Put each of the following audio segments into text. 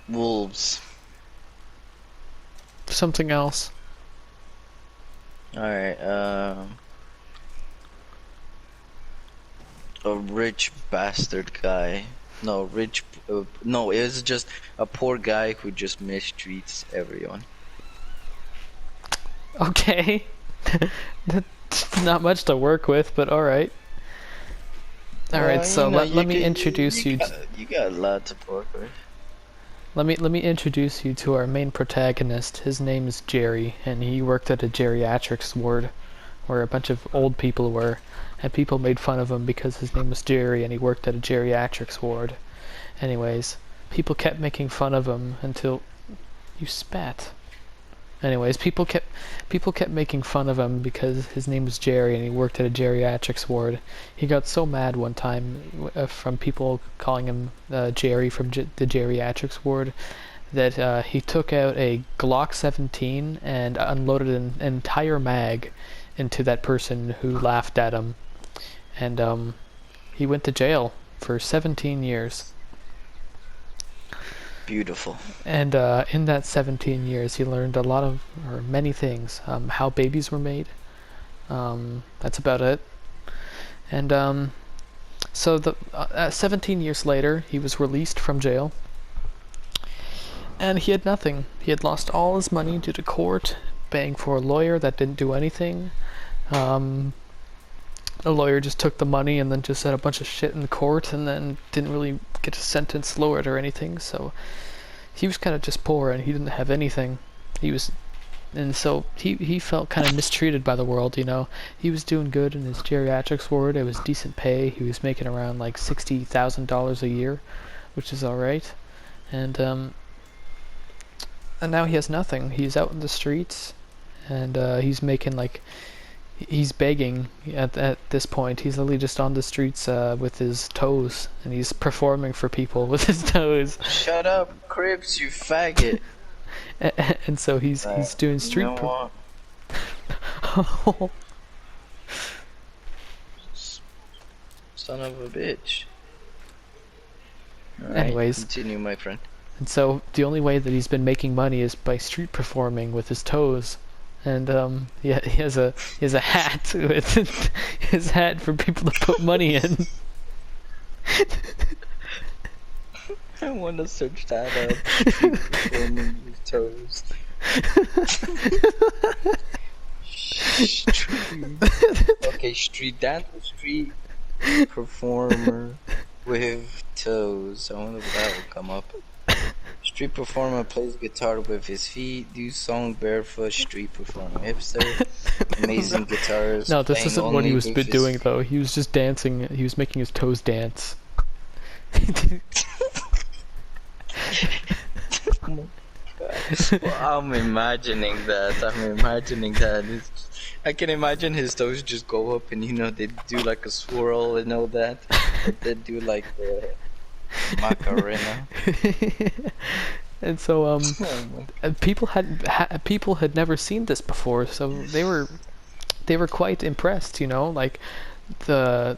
Wolves. Something else. Alright, a rich bastard guy. No, no, it was just a poor guy who just mistreats everyone. Okay. That's not much to work with, but alright. Alright, Well, you so know, let me introduce you to, you got a lot to work with. let me introduce you to our main protagonist. His name is Jerry, and he worked at a geriatrics ward where a bunch of old people were, and people made fun of him because his name was Jerry and he worked at a geriatrics ward. Anyways, people kept making fun of him until you spat. Anyways, people kept making fun of him because his name was Jerry and he worked at a geriatrics ward. He got so mad one time from people calling him Jerry from the geriatrics ward that he took out a Glock 17 and unloaded an entire mag into that person who laughed at him, and he went to jail for 17 years. Beautiful. And in that 17 years, he learned a lot of, or many things. How babies were made. That's about it. And so 17 years later, he was released from jail. And he had nothing. He had lost all his money due to court, paying for a lawyer that didn't do anything. The lawyer just took the money and then just said a bunch of shit in court and then didn't really get a sentence lowered or anything, so he was kind of just poor and he didn't have anything. And so he felt kind of mistreated by the world, you know. He was doing good in his geriatrics ward. It was decent pay. He was making around like $60,000 a year, which is alright. And now he has nothing. He's out in the streets, and he's making like, he's begging at this point. He's literally just on the streets with his toes, and he's performing for people with his toes. Shut up, Crips, you faggot. And so he's doing street. You know what? Son of a bitch. All right, Anyways, continue, my friend. and so the only way that he's been making money is by street performing with his toes. And yeah, he has a hat with his hat for people to put money in. I want to search that up. Performing with toes. Okay, street dancer, street performer with toes. I wonder if that will come up. Street performer plays guitar with his feet. Do song barefoot. Street performer hipster. Amazing guitarist. No, this isn't what he was with doing though. He was just dancing. He was making his toes dance. Well, I'm imagining that. I can imagine his toes just go up and, you know, they do like a swirl and all that. They do like the Macarena. And so people had never seen this before, so they were quite impressed, you know, like the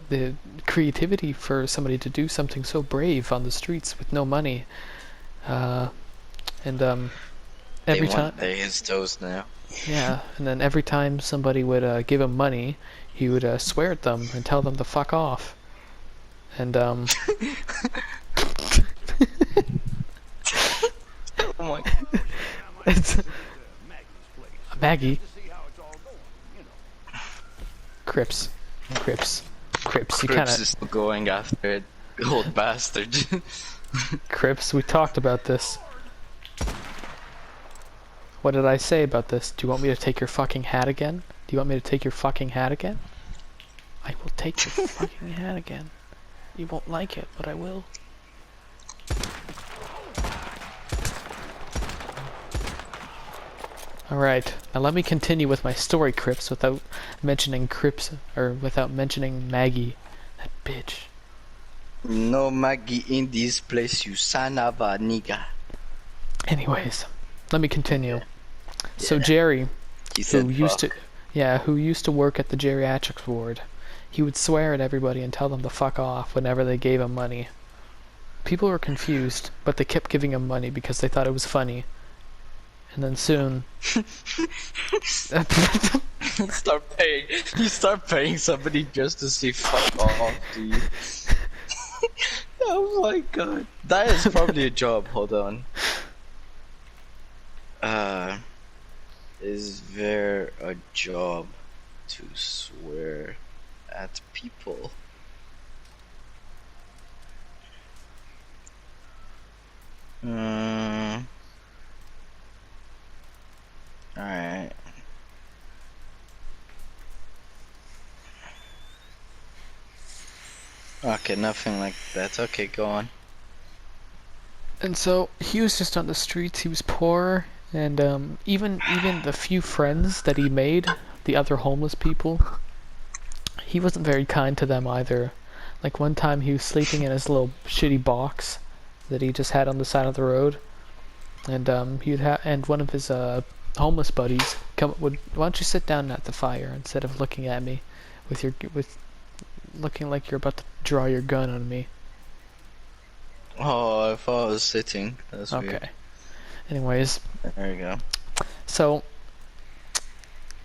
creativity for somebody to do something so brave on the streets with no money. And every They time want his toes now. yeah, and then every time somebody would give him money, he would swear at them and tell them to fuck off. And Oh my God. it's Maggie. Crips. You Crips kind is of still going after it. Old bastard. Crips. We talked about this. What did I say about this? Do you want me to take your fucking hat again? Do you want me to take your fucking hat again? I will take your fucking hat again. You won't like it, but I will. Alright, now let me continue with my story, Crips, without mentioning Maggie. That bitch. No Maggie in this place, you son of a nigga. Anyways, let me continue. Yeah. So Jerry, He said who used fuck. who used to work at the geriatrics ward, he would swear at everybody and tell them to fuck off whenever they gave him money. people were confused, but they kept giving him money because they thought it was funny. And then soon, Start paying. You start paying somebody just to say fuck off to you. Oh my god. That is probably a job. Hold on. Is there a job to swear at people? Alright. Okay, nothing like that. Okay, go on. and so he was just on the streets. He was poor, and even the few friends that he made, the other homeless people, he wasn't very kind to them either. Like one time he was sleeping in his little shitty box that he just had on the side of the road, and and one of his homeless buddies why don't you sit down at the fire instead of looking at me with looking like you're about to draw your gun on me. Oh, I thought I was sitting. That's Okay. weird. Anyways, There you go. so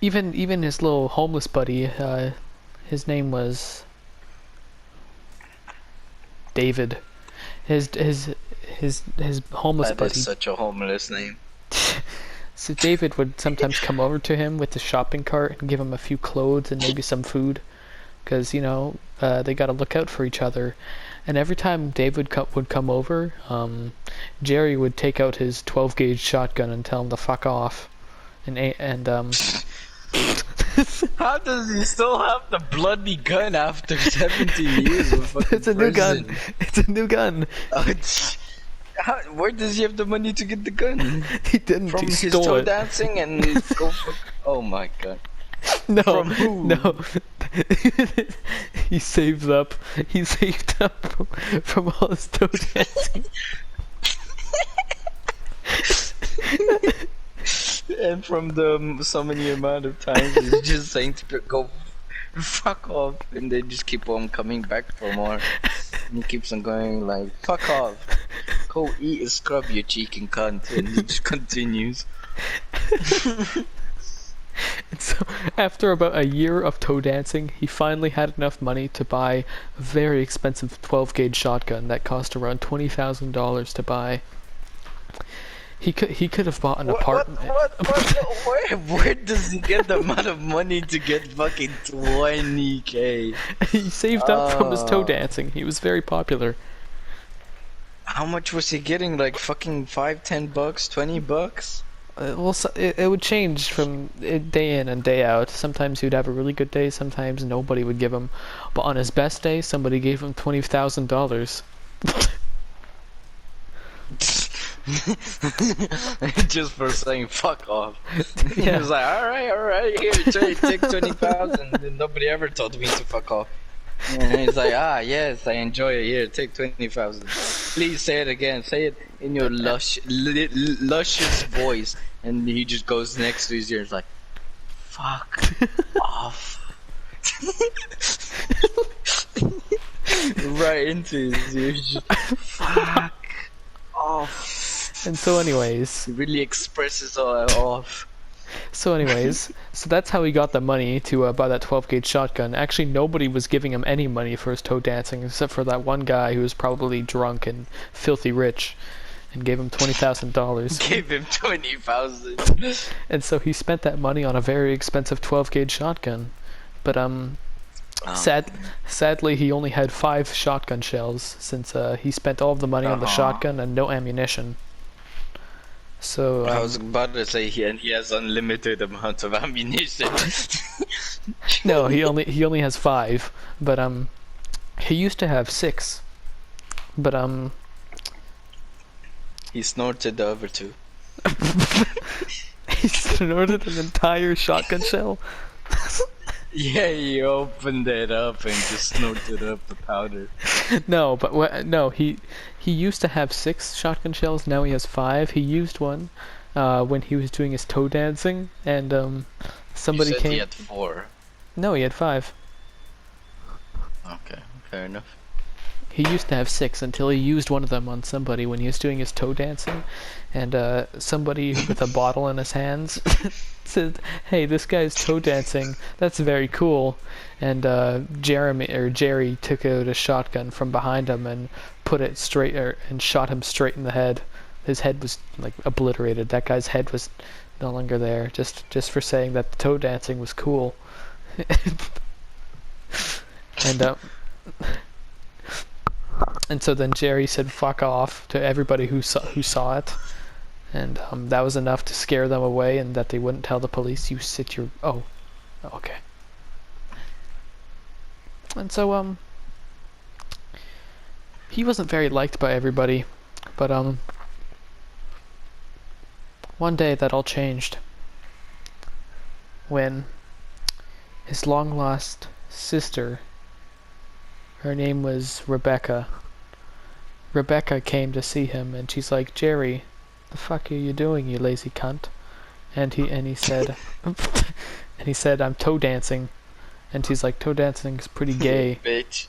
even his little homeless buddy, his name was David. His homeless That buddy. is such a homeless name. So David would sometimes come over to him with the shopping cart and give him a few clothes and maybe some food, because they got to look out for each other. And every time David would come over, Jerry would take out his 12-gauge shotgun and tell him to fuck off. How does he still have the bloody gun after 17 years of fucking It's a new gun. prison? It's a new gun. Where does he have the money to get the gun? He didn't. From He his stole toe it. dancing and go fuck. Oh my god. No, From who? no. He saved up. He saved up from all his toe dancing. And from the so many amount of times he's just saying to people, go fuck off, and they just keep on coming back for more. And he keeps on going like, fuck off, go eat and scrub your cheek and cunt, and he just continues. And so, after about a year of toe dancing, he finally had enough money to buy a very expensive 12-gauge shotgun that cost around $20,000 to buy. He could have bought an apartment. Where does he get the amount of money to get fucking 20k? He saved up from his toe dancing. He was very popular. How much was he getting? Like fucking $5, $10, $20? It would change from day in and day out. Sometimes he would have a really good day. Sometimes nobody would give him. But on his best day, somebody gave him $20,000. Just for saying fuck off. He Yeah. was like, alright, here, take 20,000. And nobody ever told me to fuck off. And he's like, yes, I enjoy it. Here, take 20,000. Please say it again. Say it in your luscious voice. And he just goes next to his ear. He's like, fuck off. Right into his ear. Just, fuck off. And so, anyways. He really expresses off. So that's how he got the money to buy that 12-gauge shotgun. Actually, nobody was giving him any money for his toe dancing except for that one guy who was probably drunk and filthy rich and gave him $20,000. Gave him 20,000. And so he spent that money on a very expensive 12-gauge shotgun. But sadly, he only had 5 shotgun shells since he spent all of the money on the shotgun and no ammunition. So I was about to say he has unlimited amount of ammunition. No, he only has 5, but he used to have 6, but he snorted the other 2. he snorted an entire shotgun shell. Yeah, he opened it up and just snorted up the powder. No, but no, he used to have 6 shotgun shells. Now he has 5. He used one when he was doing his toe dancing, and somebody you said came. He had 4. No, he had 5. Okay, fair enough. He used to have 6 until he used one of them on somebody when he was doing his toe dancing, and somebody with a bottle in his hands said, "Hey, this guy's toe dancing. That's very cool." And Jerry took out a shotgun from behind him and put it straight and shot him straight in the head. His head was like obliterated. That guy's head was no longer there, just for saying that the toe dancing was cool. and and so then Jerry said "fuck off" to everybody who saw it, and that was enough to scare them away, and that they wouldn't tell the police. You sit your okay. And so he wasn't very liked by everybody, but one day that all changed when his long lost sister, her name was Rebecca. Rebecca came to see him, and she's like, "Jerry, the fuck are you doing, you lazy cunt?" And he said, and he said, "I'm toe dancing." And she's like, "Toe dancing is pretty gay." Bitch.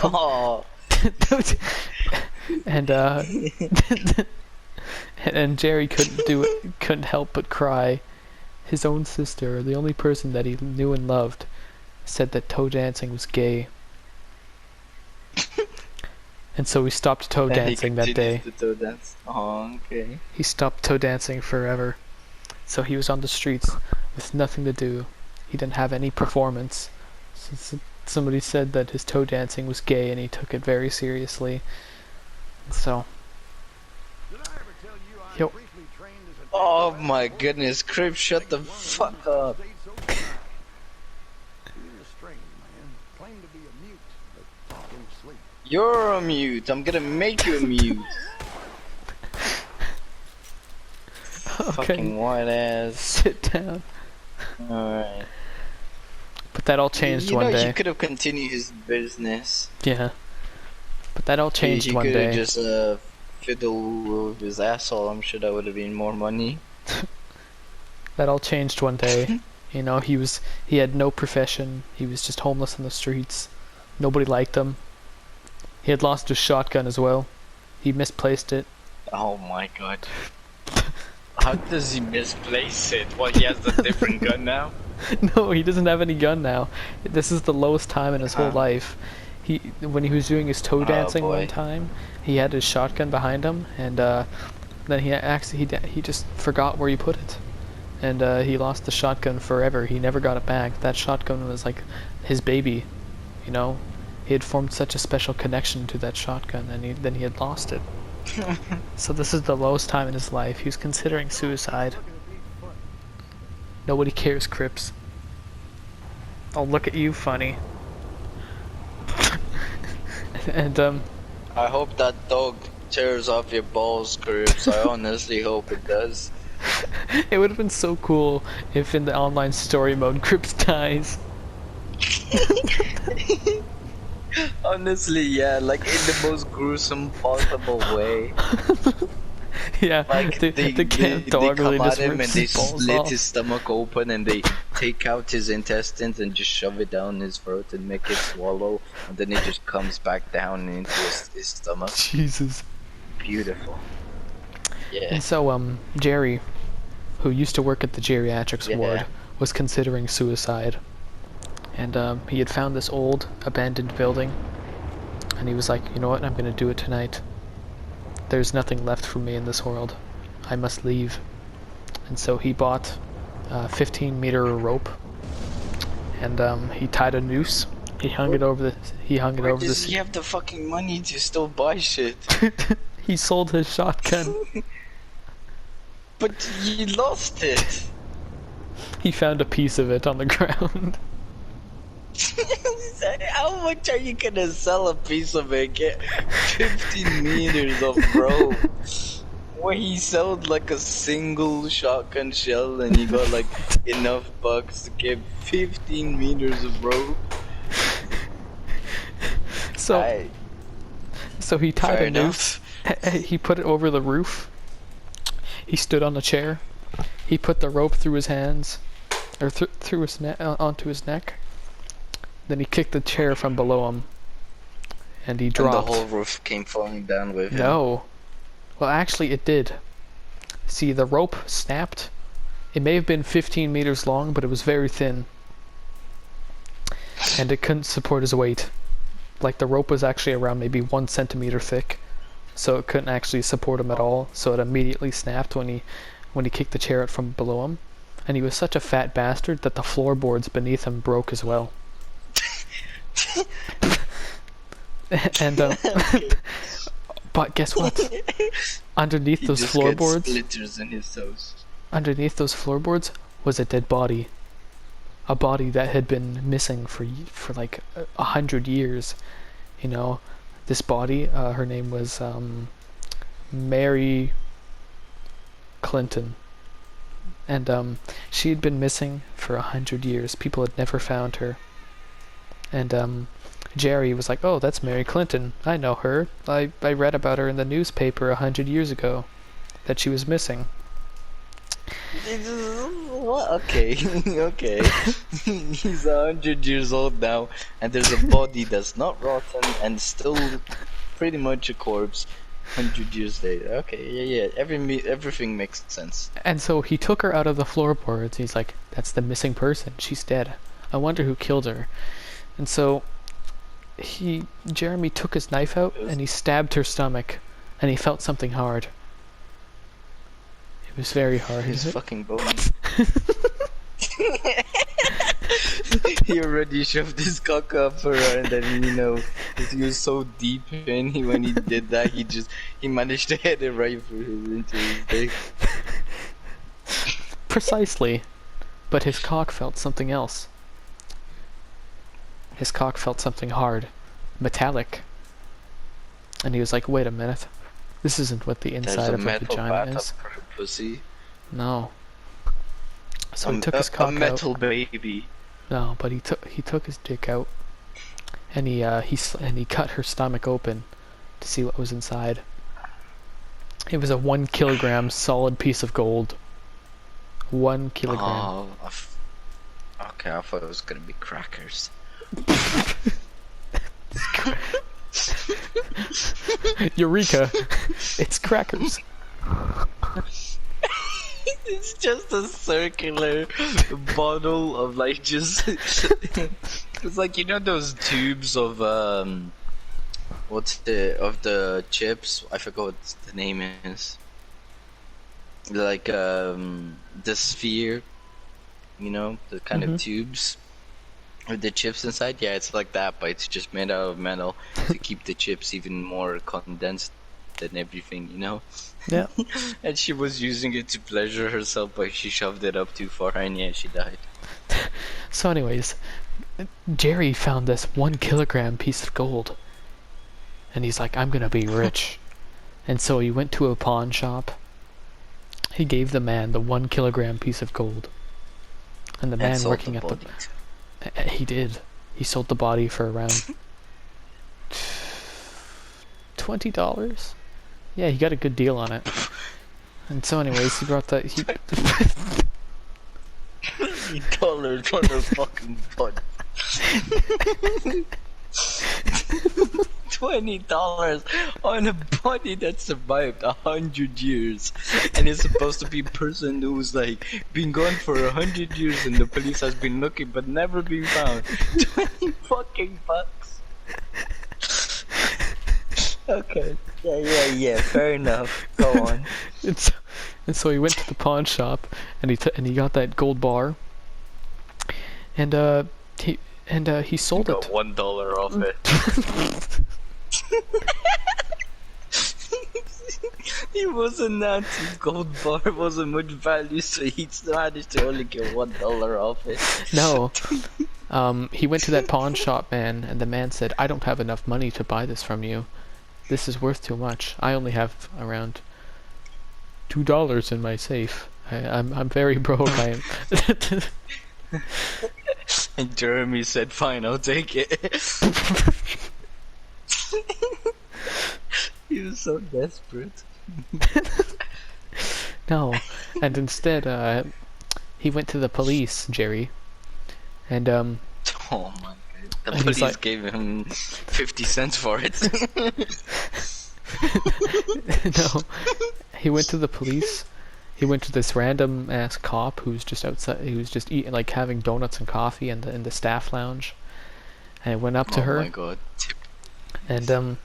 Oh. and and Jerry couldn't help but cry. His own sister, the only person that he knew and loved, said that toe dancing was gay. And so he stopped toe dancing that day. To toe dance. Oh, okay. He stopped toe dancing forever. So he was on the streets with nothing to do. He didn't have any performance. Somebody said that his toe dancing was gay, and he took it very seriously. So. Yo. Oh my goodness, Crip, shut the fuck up. You're a mute. I'm gonna make you a mute. Okay. Fucking white ass. Sit down. Alright. But that all changed one day. You know, he could have continued his business. Yeah. But that all changed one day. He could have just fiddle with his asshole. I'm sure that would have been more money. That all changed one day. You know, he had no profession. He was just homeless on the streets. Nobody liked him. He had lost his shotgun as well. He misplaced it. Oh my god. How does he misplace it? Well, he has a different gun now? No, he doesn't have any gun now. This is the lowest time in his whole life. When he was doing his toe dancing one time, he had his shotgun behind him, and then he just forgot where he put it, and he lost the shotgun forever. He never got it back. That shotgun was like his baby, you know. He had formed such a special connection to that shotgun, and then he had lost it. So this is the lowest time in his life. He was considering suicide. Nobody cares, Crips. Oh, look at you, funny. And I hope that dog tears off your balls, Crips. I honestly hope it does. It would have been so cool if in the online story mode Crips dies. Honestly, yeah, like in the most gruesome possible way. Yeah, like the dog really come just at him and they rips his balls split off. his stomach open and they take out his intestines and just shove it down his throat and make it swallow, and then it just comes back down into his stomach. Jesus. Beautiful. Yeah. And so Jerry, who used to work at the geriatrics ward, was considering suicide. And he had found this old abandoned building, and he was like, "You know what, I'm gonna do it tonight. There's nothing left for me in this world. I must leave." And so he bought a 15-meter rope, and he tied a noose. He hung it over the. Where does he have the fucking money to still buy shit? He sold his shotgun. But he lost it. He found a piece of it on the ground. How much are you gonna sell a piece of it? Get 15 meters of rope. Where he sold like a single shotgun shell and he got like enough bucks to get 15 meters of rope. So he tied a noose. He put it over the roof. He stood on a chair. He put the rope through his hands, or through his onto his neck. Then he kicked the chair from below him, and he And the dropped. whole roof came falling down with him. No. Well, actually, it did. See, the rope snapped. It may have been 15 meters long, but it was very thin. And it couldn't support his weight. Like, the rope was actually around maybe 1 centimeter thick. So it couldn't actually support him at all. So it immediately snapped when he kicked the chair out from below him. And he was such a fat bastard that the floorboards beneath him broke as well. And but guess what? Underneath He those just floorboards, gets splinters in his toes. underneath those floorboards was a dead body. A body that had been missing for like 100 years. You know, this body, her name was Mary Clinton. And she had been missing for 100 years. People had never found her. And Jerry was like, "Oh, that's Mary Clinton. I know her. I read about her in the newspaper 100 years ago, that she was missing." What? Okay, okay. He's 100 years old now, and there's a body that's not rotten and still pretty much a corpse. 100 years later. Okay, yeah. Everything makes sense. And so he took her out of the floorboards. He's like, "That's the missing person. She's dead. I wonder who killed her." And so Jeremy took his knife out and he stabbed her stomach, and he felt something hard. It was very hard. His fucking bone. He already shoved his cock up for her, and then he was so deep in. When he did that, he managed to hit it right into his dick. Precisely, but his cock felt something else. His cock felt something hard, metallic, and he was like, "Wait a minute, this isn't what the inside of a vagina is." For her pussy. No. So he took his cock a metal baby. No, but he took his dick out, and he cut her stomach open to see what was inside. It was a 1 kilogram solid piece of gold. 1 kilogram. Oh, okay. I thought it was gonna be crackers. Eureka! It's crackers. It's just a circular bottle of like just. It's like those tubes of of the chips. I forgot what the name is. Like the sphere, the kind of tubes with the chips inside. Yeah, it's like that, but it's just made out of metal to keep the chips even more condensed than everything, Yeah. And she was using it to pleasure herself, but she shoved it up too far, and yeah, she died. So anyways, Jerry found this 1 kilogram piece of gold, and he's like, "I'm gonna be rich." And so he went to a pawn shop. He gave the man the 1 kilogram piece of gold, and the man working at he did. He sold the body for around $20. Yeah, he got a good deal on it. And so anyways, he brought that $20 on her fucking butt. $20 on a body that survived 100 years, and it's supposed to be a person who's like been gone for 100 years, and the police has been looking but never been found. 20 fucking bucks. Okay. Yeah. Fair enough. Go on. And so he went to the pawn shop, and he got that gold bar, and he sold Got it. $1 off it. He wasn't that his gold bar wasn't much value, so he managed to only get $1 off it. No. He went to that pawn shop, man, and the man said, "I don't have enough money to buy this from you. This is worth too much. I only have around $2 in my safe. I'm very broke. I am." And Jeremy said, "Fine, I'll take it." He was so desperate. No, and instead, he went to the police, Jerry, and Oh my The And he's police like, gave him 50 cents for it. no. He went to the police. He went to this random ass cop who's just outside. He was just eating, like having donuts and coffee in the staff lounge. And he went up to Oh her. my god. And he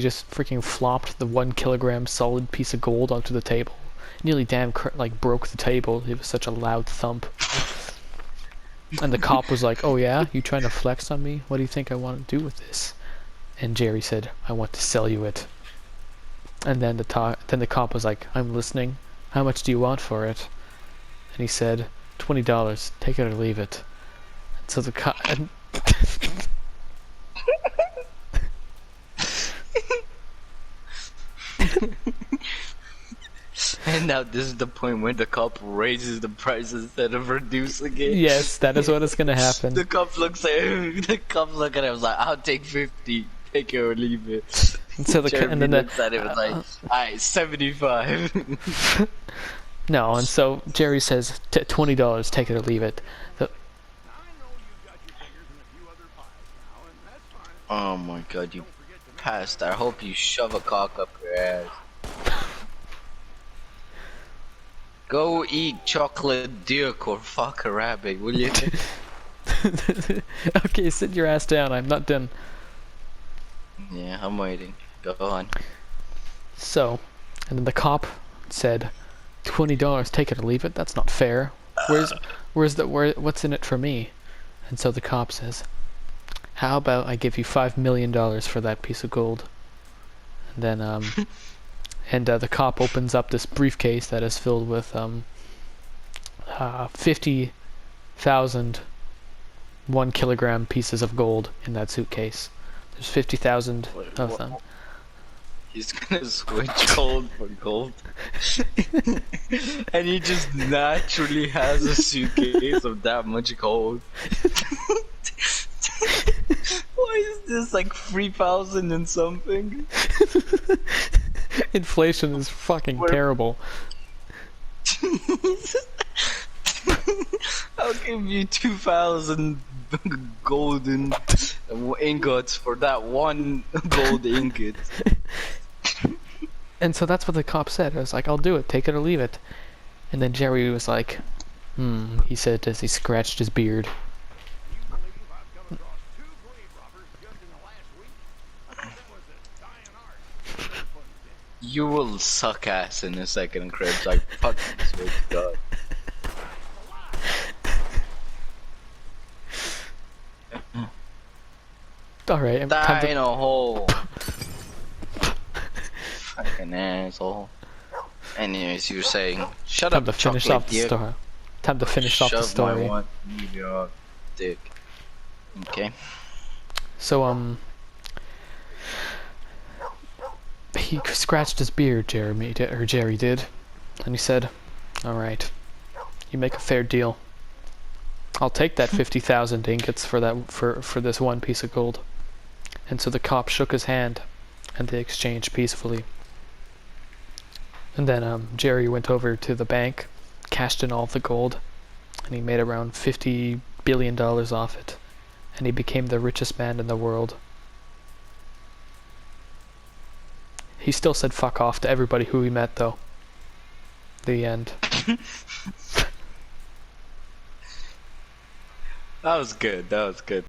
just freaking flopped the 1 kilogram solid piece of gold onto the table. Nearly like broke the table. It was such a loud thump. And the cop was like, "Oh yeah, you trying to flex on me? What do you think I want to do with this?" And Jerry said, "I want to sell you it." And then the cop was like, "I'm listening. How much do you want for it?" And he said, $20. Take it or leave it. And so the cop. And now this is the point where the cop raises the price instead of reducing it. Yes, that is what is gonna happen. The cop looks at him. The cop look at him. Was like, "I'll take 50. Take it or leave it." And so Jeremy and then looks at him and like, "Alright, 75." no, and so Jerry says, $20. Take it or leave it. So, Oh my god, you passed. I hope you shove a cock up your ass. Go eat chocolate dick or fuck a rabbit, will you? okay, sit your ass down. I'm not done. Yeah, I'm waiting. Go on. So, and then the cop said, $20, take it or leave it. That's not fair. What's in it for me? And so the cop says, how about I give you $5 million for that piece of gold? And then, the cop opens up this briefcase that is filled with 50,000 1 kilogram pieces of gold in that suitcase. There's 50,000 of them. He's gonna switch gold for gold. And he just naturally has a suitcase of that much gold. Why is this like 3,000 and something? Inflation is fucking terrible. I'll give you 2,000 golden ingots for that one gold ingot. And so that's what the cop said. I was like, I'll do it, take it or leave it. And then Jerry was like, he said as he scratched his beard. You will suck ass in a second, Cribs. I fucking swear to God. Alright, Die in a hole. Fucking asshole. Anyways, you were saying, shut time up, to finish chocolate off the dick. story. Time to finish off the Shove story. my one your dick. Okay. So he scratched his beard, Jerry did, and he said, "All right, you make a fair deal. I'll take that 50,000 ingots for this one piece of gold." And so the cop shook his hand, and they exchanged peacefully. And then Jerry went over to the bank, cashed in all of the gold, and he made around $50 billion off it, and he became the richest man in the world. He still said fuck off to everybody who he met, though. The end. That was good. That was good.